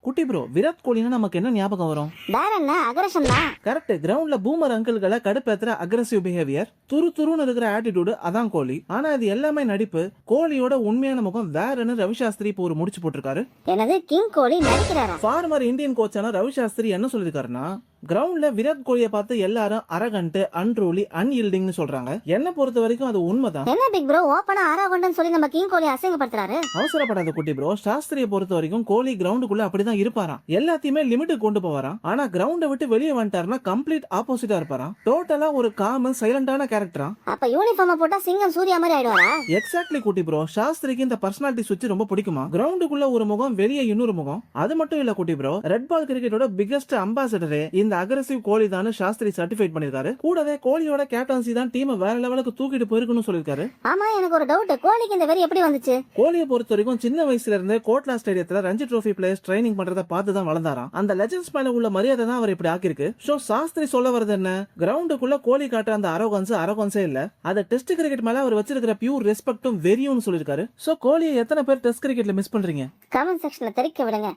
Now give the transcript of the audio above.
குட்டி ப்ரோ, விராட் கோலினா நமக்கு என்ன ஞாபகம் வரும்? வேற என்ன, அக்ரஷன் தான். கரெக்ட். கிரவுண்ட்ல பூமர் அங்கிள்களை கடுப்பேத்துற அக்ரெசிவ் பிஹேவியர், துருன்னு இருக்கிற ஆட்டிடியூட், அதான் கோலி. ஆனா இது எல்லாமே நடிப்பு. கோலியோட உண்மையான முகம் வேறன்னு ரவி சாஸ்திரி இப்போ ஒரு முடிச்சு போட்டிருக்காரு. எனது கிங் கோலி நடிக்கிறாரா? ஃபார்மர் இந்தியன் கோச்சான ரவி சாஸ்திரி என்ன சொல்லிருக்காருன்னா, கிரவுண்ட்ல விராட் கோலியை பார்த்து எல்லாரும் அரகண்ட், அன்ரூலி, அன்இல்டிங்னு சொல்றாங்க. என்ன பொறுத்த வரைக்கும் அது உண்மைதான். என்ன பிக் ப்ரோ ஓபனா அரகண்ட்னு சொல்லி நம்ம கிங் கோலி அசிங்கப்படுத்துறாரு? அவசரப்படாத குட்டி ப்ரோ. சாஸ்திரியை பொறுத்த வரைக்கும் கோலி கிரவுண்டுக்குள்ள அப்படிதான் இருப்பாராம். எல்லாத்தையுமே லிமிட்டுக்கு கொண்டு போவாராம். ஆனா கிரவுண்டை விட்டு வெளியே வந்துட்டாருன்னா கம்ப்ளீட் ஆப்போசிட்டா இருப்பாராம். டோட்டலா ஒரு காம சைலண்டான கேரக்டரா. அப்ப யூனிஃபார்ம் போட்டா சிங்கம் சூர்யா மாதிரி ஆயிடுவாரா? எக்ஸாக்ட்லி குட்டி ப்ரோ. சாஸ்திரிக்கு இந்த பர்சனாலிட்டி சுவிட்ச் ரொம்ப பிடிக்குமா. கிரவுண்டுக்குள்ள ஒரு முகம், வெளியே இன்னொரு முகம். அது மட்டும் இல்ல குட்டி ப்ரோ, ரெட் பால் கிரிக்கெட்டோட பிகெஸ்ட் அம்பாசிடரே இந்த அக்ரெசிவ் கோலி தான் சாஸ்திரி சர்டிஃபைட் பண்ணிருக்காரு. கூடவே கோலியோட கேப்டன்சி தான் டீமை வேற லெவலுக்கு தூக்கிட்டு போயிருக்குன்னு சொல்லிருக்காரு. ஆமா, எனக்கு ஒரு டவுட், கோலிக்கு இந்த வெறி எப்படி வந்துச்சு? கோலியை பொறுத்த வரைக்கும் சின்ன வயசுல இருந்தே கோட்லா ஸ்டேடியத்துல ரஞ்சி ட்ரோஃபி பிளேயர்ஸ் ட்ரைனிங் பண்றத பார்த்து தான் வளர்ந்தாராம். அந்த லெஜெண்ட்ஸ் மேல உள்ள மரியாதை தான் அவர் இப்படி ஆக்கிருக்கு. சோ சாஸ்திரி சொல்ல வரது என்ன, கிரவுண்டுக்குள்ள கோலி காட்டுற அந்த அரகன்ஸே இல்ல, அத டெஸ்ட் கிரிக்கெட் மேல அவர் வச்சிருக்கிற பியூர் ரெஸ்பெக்டும் வெறியும் சொல்லிருக்காரு. சோ கோலியை எத்தனை பேர் டெஸ்ட் கிரிக்கெட்ல மிஸ் பண்றீங்க? கமெண்ட் செக்ஷன்ல தெரிவிக்க விடுங்க.